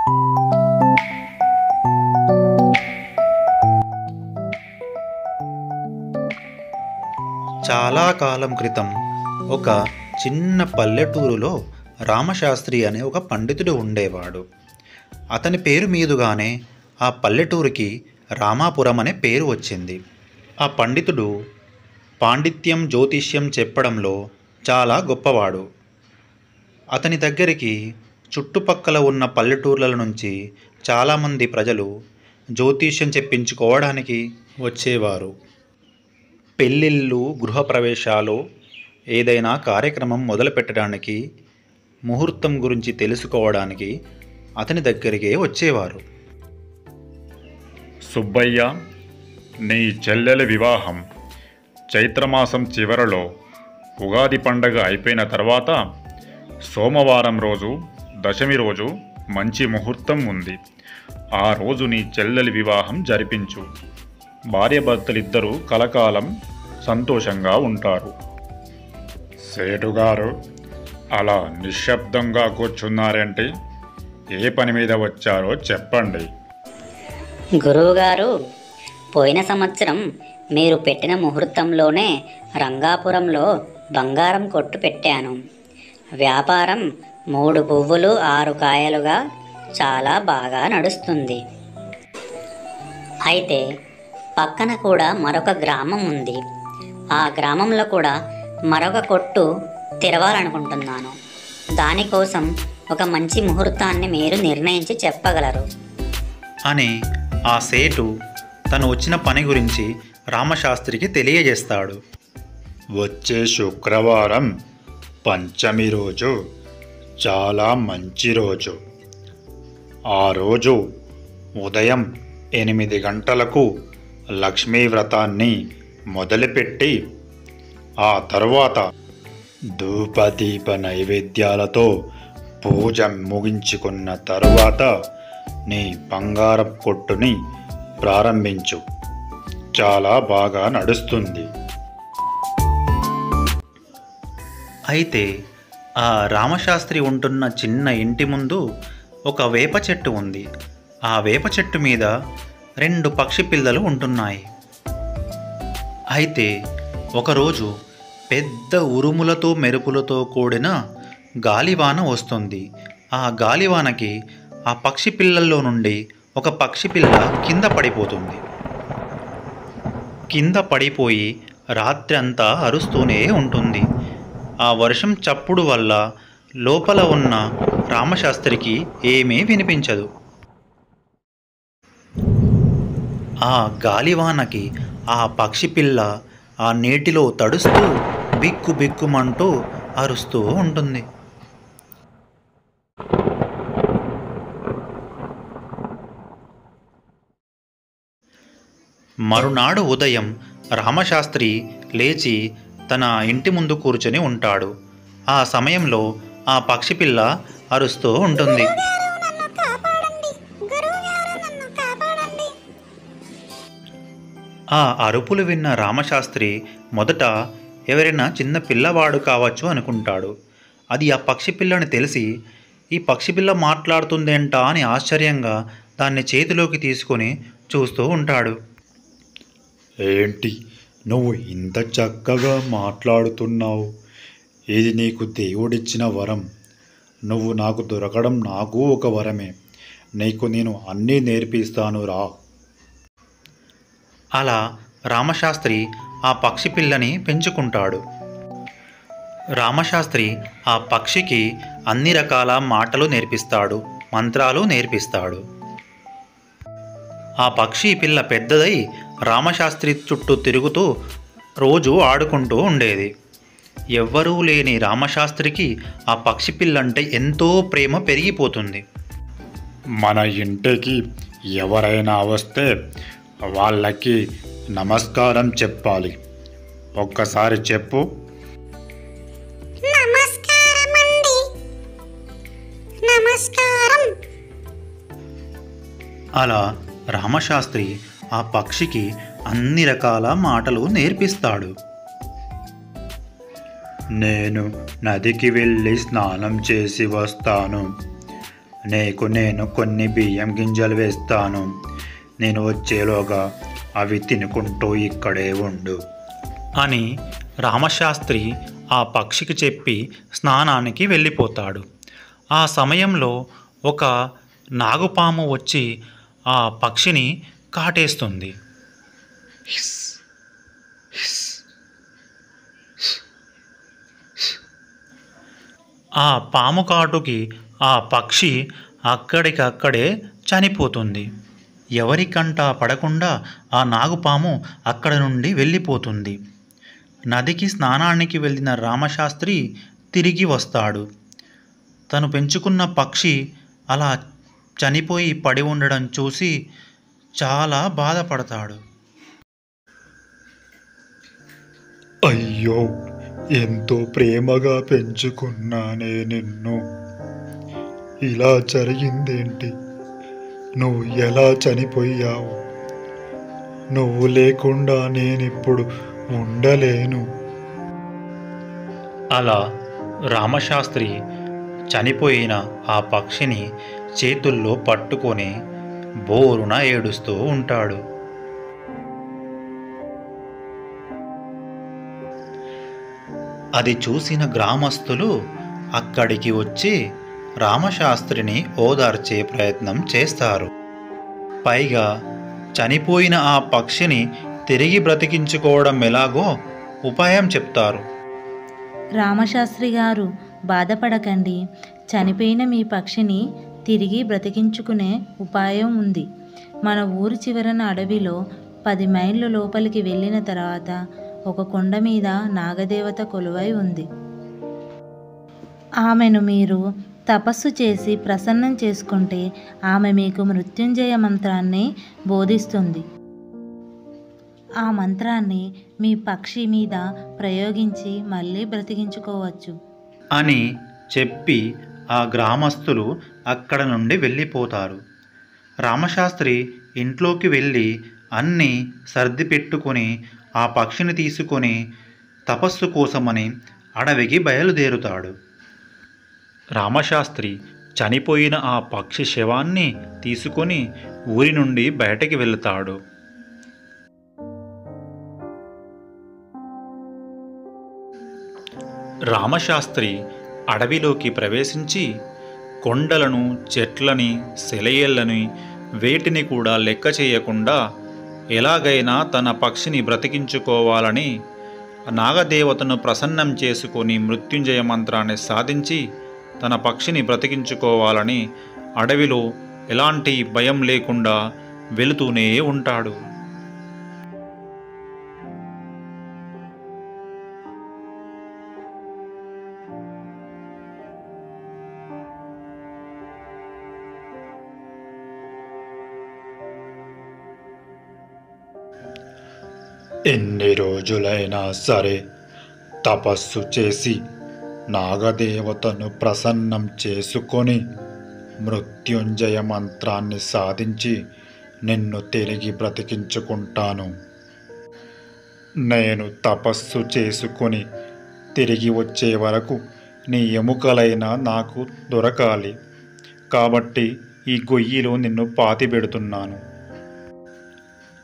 చాలా కాలం క్రితం ఒక చిన్న పల్లెటూరులో రామశాస్త్రి అనే ఒక పండితుడు ఉండేవాడు. అతని పేరు మీదుగానే ఆ పల్లెటూరికి రామాపురం అనే పేరు వచ్చింది. ఆ పండితుడు పాండిత్యం, జ్యోతిష్యం చెప్పడంలో చాలా గొప్పవాడు. అతని దగ్గరికి చుట్టుపక్కల ఉన్న పల్లెటూర్ల నుంచి చాలామంది ప్రజలు జ్యోతిష్యం చెప్పించుకోవడానికి వచ్చేవారు. పెళ్ళిళ్ళు, గృహప్రవేశాలు, ఏదైనా కార్యక్రమం మొదలుపెట్టడానికి, ముహూర్తం గురించి తెలుసుకోవడానికి అతని దగ్గరికే వచ్చేవారు. సుబ్బయ్య, నీ చెల్లెలి వివాహం చైత్రమాసం చివరలో ఉగాది పండగ అయిపోయిన తర్వాత సోమవారం రోజు, దశమి రోజు మంచి ముహూర్తం ఉంది. ఆ రోజు నీ చెల్లెలి వివాహం జరిపించు. భార్యాభర్తలిద్దరూ కలకాలం సంతోషంగా ఉంటారు. సేటుగారు, అలా నిశ్శబ్దంగా కూర్చున్నారంటే ఏ పని మీద వచ్చారో చెప్పండి. గురువుగారు, పోయిన సంవత్సరం మీరు పెట్టిన ముహూర్తంలోనే రంగాపురంలో బంగారం కొట్టు పెట్టాను. వ్యాపారం 3 పువ్వులు 6 కాయలుగా చాలా బాగా నడుస్తుంది. అయితే పక్కన కూడా మరొక గ్రామం ఉంది. ఆ గ్రామంలో కూడా మరొక కొట్టు తెరవాలనుకుంటున్నాను. దానికోసం ఒక మంచి ముహూర్తాన్ని మీరు నిర్ణయించి చెప్పగలరు అని ఆ సేటు తను వచ్చిన పని గురించి రామశాస్త్రికి తెలియజేస్తాడు. వచ్చే శుక్రవారం పంచమి రోజు చాలా మంచి రోజు. ఆ రోజు ఉదయం 8 గంటలకు లక్ష్మీ వ్రతాన్ని మొదలుపెట్టి ఆ తరువాత ధూపదీప నైవేద్యాలతో పూజ ముగించుకున్న తరువాత నీ బంగారం కొట్టుని ప్రారంభించు. చాలా బాగా నడుస్తుంది. అయితే ఆ రామశాస్త్రి ఉంటున్న చిన్న ఇంటి ముందు ఒక వేప చెట్టు ఉంది. ఆ వేప చెట్టు మీద 2 పక్షి పిల్లలు ఉంటున్నాయి. అయితే ఒకరోజు పెద్ద ఉరుములతో మెరుపులతో కూడిన గాలివాన వస్తుంది. ఆ గాలివానకి ఆ పక్షి పిల్లల్లో నుండి ఒక పక్షి పిల్ల కింద పడిపోతుంది. కింద పడిపోయి రాత్రి అంతా అరుస్తూనే ఉంటుంది. ఆ వర్షం చప్పుడు వల్ల లోపల ఉన్న రామశాస్త్రికి ఏమీ వినిపించదు. ఆ గాలివానకి ఆ పక్షి పిల్ల ఆ నీటిలో తడుస్తూ బిక్కు బిక్కుమంటూ అరుస్తూ ఉంటుంది. మరునాడు ఉదయం రామశాస్త్రి లేచి తన ఇంటి ముందు కూర్చొని ఉంటాడు. ఆ సమయంలో ఆ పక్షి పిల్ల అరుస్తూ ఉంటుంది. ఆ అరుపులు విన్న రామశాస్త్రి మొదట ఎవరైనా చిన్న పిల్లవాడు కావచ్చు అనుకుంటాడు. అది ఆ పక్షి పిల్లని తెలిసి ఈ పక్షి పిల్ల మాట్లాడుతుందేంటా అని ఆశ్చర్యంగా దాన్ని చేతిలోకి తీసుకొని చూస్తూ ఉంటాడు. ఏంటి, నువ్వు ఇంత చక్కగా మాట్లాడుతున్నావు? ఇది నీకు దేవుడిచ్చిన వరం. నువ్వు నాకు దొరకడం నాకు ఒక వరమే. నీకు నేను అన్నీ నేర్పిస్తాను రా. అలా రామశాస్త్రి ఆ పక్షి పిల్లని పెంచుకుంటాడు. రామశాస్త్రి ఆ పక్షికి అన్ని రకాల మాటలు నేర్పిస్తాడు, మంత్రాలు నేర్పిస్తాడు. ఆ పక్షి పిల్ల పెద్దదై రామశాస్త్రి చుట్టూ తిరుగుతూ రోజు ఆడుకుంటూ ఉండేది. ఎవ్వరూ లేని రామశాస్త్రికి ఆ పక్షి పిల్లంటే ఎంతో ప్రేమ పెరిగిపోతుంది. మన ఇంటికి ఎవరైనా వస్తే వాళ్ళకి నమస్కారం చెప్పాలి. ఒక్కసారి చెప్పు. నమస్కారమండి. నమస్కారం. అలా రామశాస్త్రి ఆ పక్షికి అన్ని రకాల మాటలు నేర్పిస్తాడు. నేను నదికి వెళ్ళి స్నానం చేసి వస్తాను. నీకు నేను కొన్ని బియ్యం గింజలు వేస్తాను. నేను వచ్చేలోగా అవి తినుకుంటూ ఇక్కడే ఉండు అని రామశాస్త్రి ఆ పక్షికి చెప్పి స్నానానికి వెళ్ళిపోతాడు. ఆ సమయంలో ఒక నాగుపాము వచ్చి ఆ పక్షిని కాటేస్తుంది. ఆ పాము కాటుకి ఆ పక్షి అక్కడికక్కడే చనిపోతుంది. ఎవరికంటా పడకుండా ఆ నాగుపాము అక్కడ నుండి వెళ్ళిపోతుంది. నదికి స్నానానికి వెళ్ళిన రామశాస్త్రి తిరిగి వస్తాడు. తను పెంచుకున్న పక్షి అలా చనిపోయి పడి ఉండడం చూసి చాలా బాధపడతాడు. అయ్యో, ఎంతో ప్రేమగా పెంచుకున్నానే నిన్ను. ఇలా జరిగిందేంటి? నువ్వు ఎలా చనిపోయావు? నువ్వు లేకుండా నేనిప్పుడు ఉండలేను. అలా రామశాస్త్రి చనిపోయిన ఆ పక్షిని చేతుల్లో పట్టుకొని బోరున ఏడుస్తూ ఉంటాడు. అది చూసిన గ్రామస్తులు అక్కడికి వచ్చి రామశాస్త్రిని ఓదార్చే ప్రయత్నం చేస్తారు. పైగా చనిపోయిన ఆ పక్షిని తిరిగి బ్రతికించుకోవడం ఎలాగో ఉపాయం చెప్తారు. రామశాస్త్రి గారు, బాధపడకండి. చనిపోయిన మీ పక్షిని తిరిగి బ్రతికించుకునే ఉపాయం ఉంది. మన ఊరి చివరన అడవిలో 10 మైళ్ళు లోపలికి వెళ్ళిన తర్వాత ఒక కొండ మీద నాగదేవత కొలువై ఉంది. ఆమెను మీరు తపస్సు చేసి ప్రసన్నం చేసుకుంటే ఆమె మీకు మృత్యుంజయ మంత్రాన్ని బోధిస్తుంది. ఆ మంత్రాన్ని మీ పక్షి మీద ప్రయోగించి మళ్ళీ బ్రతికించుకోవచ్చు అని చెప్పి ఆ గ్రామస్తులు అక్కడ నుండి వెళ్ళిపోతారు. రామశాస్త్రి ఇంట్లోకి వెళ్ళి అన్నీ సర్ది పెట్టుకొని ఆ పక్షిని తీసుకొని తపస్సు కోసమని అడవికి బయలుదేరుతాడు. రామశాస్త్రి చనిపోయిన ఆ పక్షి శవాన్ని తీసుకొని ఊరి నుండి బయటకి వెళతాడు. రామశాస్త్రి అడవిలోకి ప్రవేశించి కొండలను, చెట్లని, సెలయేళ్ళని వేటిని కూడా లెక్క చేయకుండా ఎలాగైనా తన పక్షిని బ్రతికించుకోవాలని నాగదేవతను ప్రసన్నం చేసుకొని మృత్యుంజయ మంత్రాన్ని సాధించి తన పక్షిని బ్రతికించుకోవాలని అడవిలో ఎలాంటి భయం లేకుండా వెళుతూనే ఉంటాడు. ఎన్ని రోజులైనా సరే తపస్సు చేసి నాగదేవతను ప్రసన్నం చేసుకొని మృత్యుంజయ మంత్రాన్ని సాధించి నిన్ను తిరిగి బ్రతికించుకుంటాను. నేను తపస్సు చేసుకొని తిరిగి వచ్చే వరకు నీ ఎముకలైనా నాకు దొరకాలి. కాబట్టి ఈ గొయ్యిలో నిన్ను పాతిపెడుతున్నాను.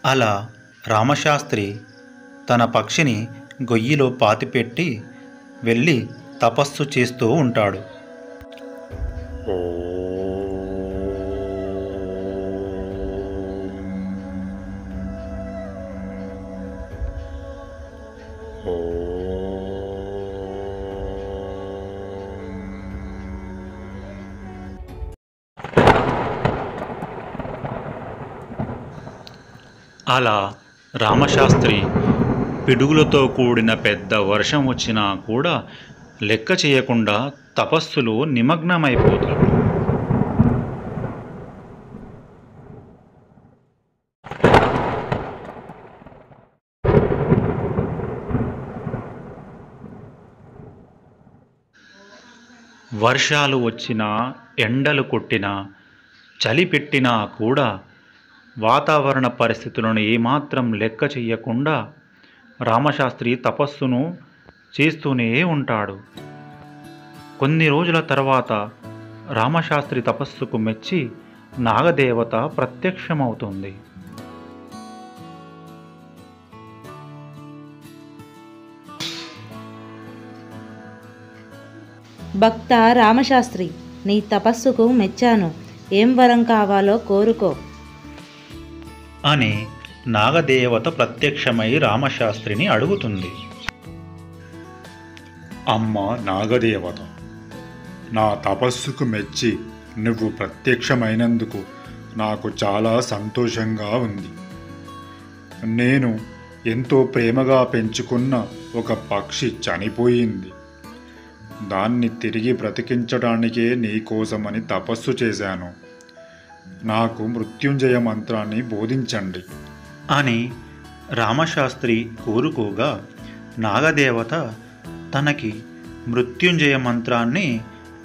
అలా రామశాస్త్రి తన పక్షిని గొయ్యిలో పాతిపెట్టి వెళ్ళి తపస్సు చేస్తూ ఉంటాడు. అలా రామశాస్త్రి పిడుగులతో కూడిన పెద్ద వర్షం వచ్చినా కూడా లెక్క చేయకుండా తపస్సులో నిమగ్నమైపోతాడు. వర్షాలు వచ్చినా, ఎండలు కొట్టినా, చలి పెట్టినా కూడా వాతావరణ పరిస్థితులను ఏమాత్రం లెక్క చెయ్యకుండా రామశాస్త్రి తపస్సును చేస్తూనే ఉంటాడు. కొన్ని రోజుల తర్వాత రామశాస్త్రి తపస్సుకు మెచ్చి నాగదేవత ప్రత్యక్షమవుతుంది. భక్త రామశాస్త్రి, నీ తపస్సుకు మెచ్చాను. ఏం వరం కావాలో కోరుకో అని నాగదేవత ప్రత్యక్షమై రామశాస్త్రిని అడుగుతుంది. అమ్మ నాగదేవత, నా తపస్సుకు మెచ్చి నువ్వు ప్రత్యక్షమైనందుకు నాకు చాలా సంతోషంగా ఉంది. నేను ఎంతో ప్రేమగా పెంచుకున్న ఒక పక్షి చనిపోయింది. దాన్ని తిరిగి బ్రతికించడానికే నీకోసమని తపస్సు చేశాను. నాకు మృత్యుంజయ మంత్రాన్ని బోధించండి అని రామశాస్త్రి కోరుకోగా నాగదేవత తనకి మృత్యుంజయ మంత్రాన్ని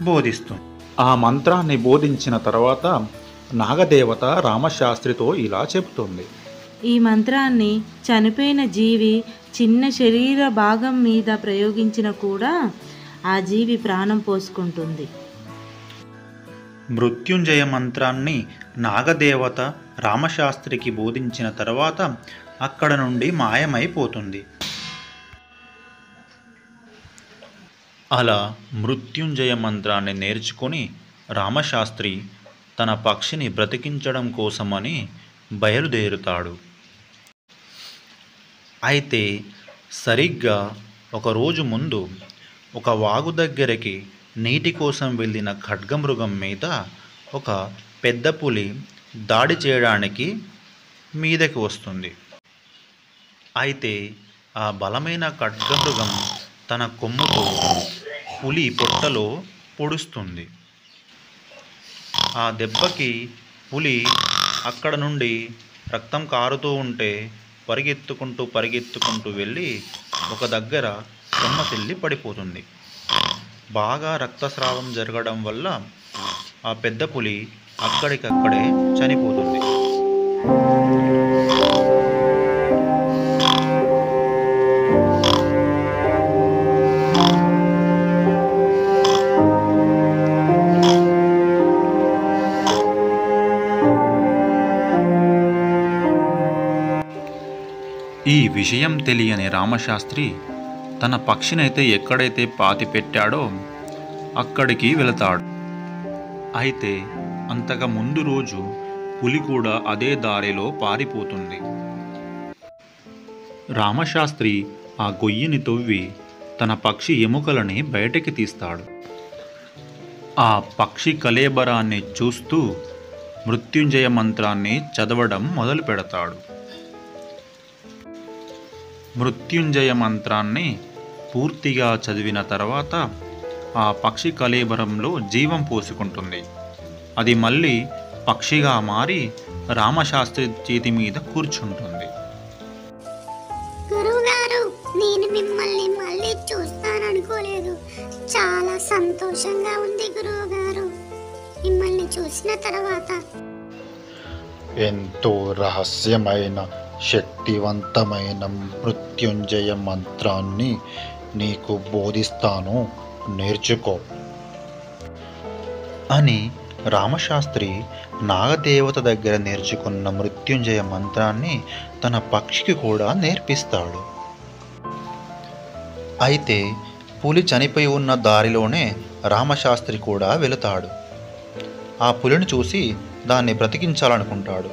బోధిస్తుంది. ఆ మంత్రాన్ని బోధించిన తర్వాత నాగదేవత రామశాస్త్రితో ఇలా చెబుతుంది. ఈ మంత్రాన్ని చనిపోయిన జీవి చిన్న శరీర భాగం మీద ప్రయోగించిన కూడా ఆ జీవి ప్రాణం పోసుకుంటుంది. మృత్యుంజయ మంత్రాన్ని నాగదేవత రామశాస్త్రికి బోధించిన తర్వాత అక్కడ నుండి మాయమైపోతుంది. అలా మృత్యుంజయ మంత్రాన్ని నేర్చుకొని రామశాస్త్రి తన పక్షిని బ్రతికించడం కోసమని బయలుదేరుతాడు. అయితే సరిగ్గా ఒకరోజు ముందు ఒక వాగు దగ్గరికి నీటి కోసం వెళ్ళిన ఖడ్గమృగం మీద ఒక పెద్ద పులి దాడి చేయడానికి మీదకి వస్తుంది. అయితే ఆ బలమైన ఖడ్గమృగం తన కొమ్ముతో పులి పొట్టలో పొడుస్తుంది. ఆ దెబ్బకి పులి అక్కడ నుండి రక్తం కారుతూ ఉంటే పరిగెత్తుకుంటూ వెళ్ళి ఒక దగ్గర కొమ్మసిల్లి పడిపోతుంది. బాగా రక్తస్రావం జరగడం వల్ల ఆ పెద్ద పులి అక్కడికక్కడే చనిపోతుంది. ఈ విషయం తెలియని రామశాస్త్రి తన పక్షినైతే ఎక్కడైతే పాతి పెట్టాడో అక్కడికి వెళతాడు. అయితే అంతకు ముందు రోజు పులి కూడా అదే దారిలో పారిపోతుంది. రామశాస్త్రి ఆ గొయ్యిని తవ్వి తన పక్షి ఎముకలని బయటికి తీస్తాడు. ఆ పక్షి కళేబరాన్ని చూస్తూ మృత్యుంజయ మంత్రాన్ని చదవడం మొదలు పెడతాడు. మృత్యుంజయ మంత్రాన్ని పూర్తిగా చదివిన తర్వాత ఆ పక్షి కళేబరంలో జీవం పోసుకుంటుంది. అది మళ్ళీ పక్షిగా మారి రామశాస్త్రి చేతి మీద కూర్చుంటుంది. గురువుగారు, నేను మిమ్మల్ని మళ్ళీ చూస్తాననుకోలేదు. చాలా సంతోషంగా ఉంది గురువుగారు మిమ్మల్ని చూసిన తర్వాత. ఎంతో రహస్యమైన శక్తివంతమైన మృత్యుంజయ మంత్రాన్ని నీకు బోధిస్తాను, నేర్చుకో అని రామశాస్త్రి నాగదేవత దగ్గర నేర్చుకున్న మృత్యుంజయ మంత్రాన్ని తన పక్షికి కూడా నేర్పిస్తాడు. అయితే పులి చనిపోయి ఉన్న దారిలోనే రామశాస్త్రి కూడా వెళతాడు. ఆ పులిని చూసి దాన్ని బ్రతికించాలనుకుంటాడు.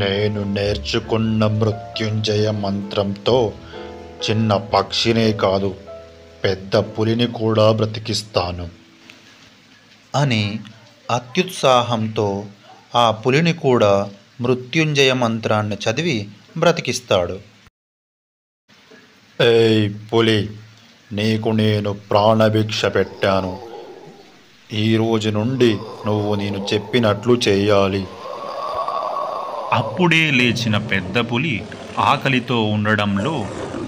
నేను నేర్చుకున్న మృత్యుంజయ మంత్రంతో చిన్న పక్షినే కాదు, పెద్ద పులిని కూడా బ్రతికిస్తాను అని అత్యుత్సాహంతో ఆ పులిని కూడా మృత్యుంజయ మంత్రాన్ని చదివి బ్రతికిస్తాడు. ఏయ్ పులి, నీకు నేను ప్రాణభిక్ష పెట్టాను. ఈ రోజు నుండి నువ్వు నేను చెప్పినట్లు చేయాలి. అప్పుడే లేచిన పెద్ద పులి ఆకలితో ఉండడంలో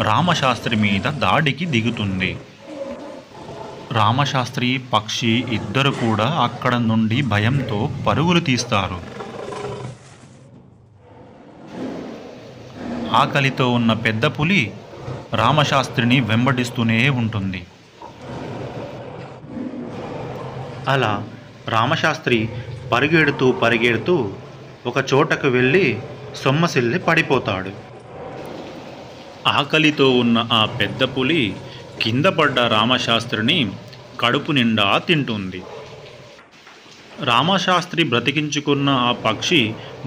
రామశాస్త్రి మీద దాడికి దిగుతుంది. రామశాస్త్రి పక్షి ఇద్దరు కూడా అక్కడ నుండి భయంతో పరుగులు తీస్తారు. ఆకలితో ఉన్న పెద్ద పులి రామశాస్త్రిని వెంబడిస్తూనే ఉంటుంది. అలా రామశాస్త్రి పరిగెడుతూ ఒక చోటకు వెళ్ళి సొమ్మసిల్లి పడిపోతాడు. ఆకలితో ఉన్న ఆ పెద్ద పులి కింద పడ్డ రామశాస్త్రిని కడుపు నిండా తింటుంది. రామశాస్త్రి బ్రతికించుకున్న ఆ పక్షి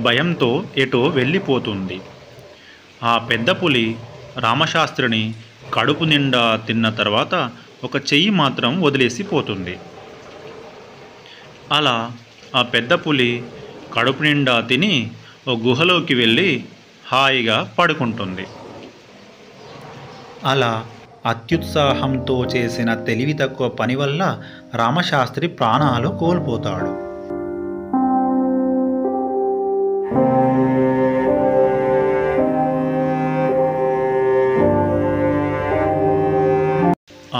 భయంతో ఎటో వెళ్ళిపోతుంది. ఆ పెద్ద పులి రామశాస్త్రిని కడుపు నిండా తిన్న తర్వాత ఒక చెయ్యి మాత్రం వదిలేసిపోతుంది. అలా ఆ పెద్ద పులి కడుపు నిండా తిని ఓ గుహలోకి వెళ్ళి హాయిగా పడుకుంటుంది. అలా అత్యుత్సాహంతో చేసిన తెలివి తక్కువ పని వల్ల రామశాస్త్రి ప్రాణాలు కోల్పోతాడు.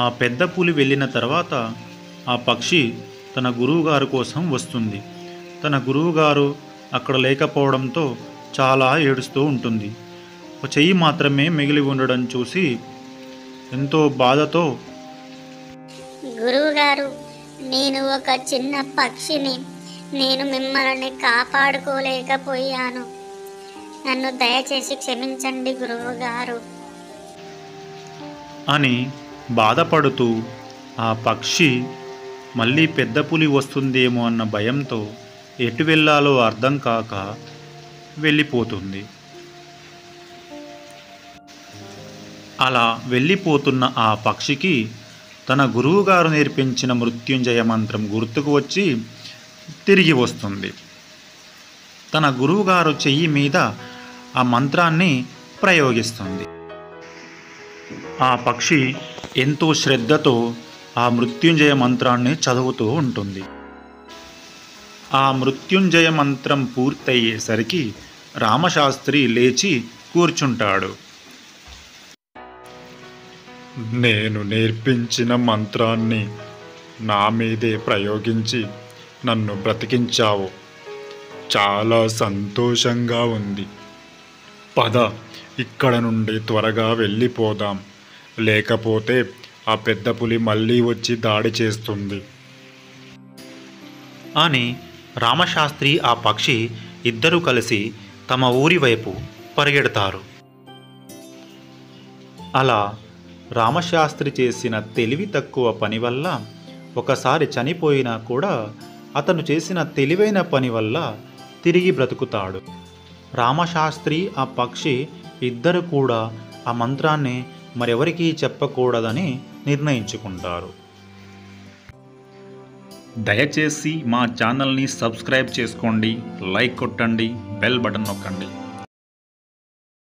ఆ పెద్ద పులి వెళ్ళిన తర్వాత ఆ పక్షి తన గురువుగారు కోసం వస్తుంది. తన గురువుగారు అక్కడ లేకపోవడంతో చాలా ఏడుస్తూ ఉంటుంది. ఒక చెయ్యి మాత్రమే మిగిలి ఉండడం చూసి ఎంతో బాధతో, గురువుగారు, నేను ఒక చిన్న పక్షిని, నేను మిమ్మల్ని కాపాడుకోలేకపోయాను, నన్ను దయచేసి క్షమించండి గురువుగారు అని బాధపడుతూ ఆ పక్షి మళ్ళీ పెద్ద పులి వస్తుందేమో అన్న భయంతో ఎటు వెళ్ళాలో అర్థం కాక వెళ్ళిపోతుంది. అలా వెళ్ళిపోతున్న ఆ పక్షికి తన గురువుగారు నేర్పించిన మృత్యుంజయ మంత్రం గుర్తుకు వచ్చి తిరిగి వస్తుంది. తన గురువుగారు చెయ్యి మీద ఆ మంత్రాన్ని ప్రయోగిస్తుంది. ఆ పక్షి ఎంతో శ్రద్ధతో ఆ మృత్యుంజయ మంత్రాన్ని చదువుతూ ఉంటుంది. ఆ మృత్యుంజయ మంత్రం పూర్తయ్యేసరికి రామశాస్త్రి లేచి కూర్చుంటాడు. నేను నేర్పించిన మంత్రాన్ని నా మీదే ప్రయోగించి నన్ను బ్రతికించావు. చాలా సంతోషంగా ఉంది. పద, ఇక్కడ నుండి త్వరగా వెళ్ళిపోదాం, లేకపోతే ఆ పెద్ద పులి మళ్ళీ వచ్చి దాడి చేస్తుంది అని రామశాస్త్రి ఆ పక్షి ఇద్దరూ కలిసి తమ ఊరి వైపు పరిగెడతారు. అలా రామశాస్త్రి చేసిన తెలివి తక్కువ పని వల్ల ఒకసారి చనిపోయినా కూడా అతను చేసిన తెలివైన పని వల్ల తిరిగి బ్రతుకుతాడు. రామశాస్త్రి ఆ పక్షి ఇద్దరు కూడా ఆ మంత్రాన్ని మరెవరికీ చెప్పకూడదని నిర్ణయించుకుంటారు. దయచేసి మా ఛానల్ని సబ్స్క్రైబ్ చేసుకోండి, లైక్ కొట్టండి, బెల్ బటన్ నొక్కండి.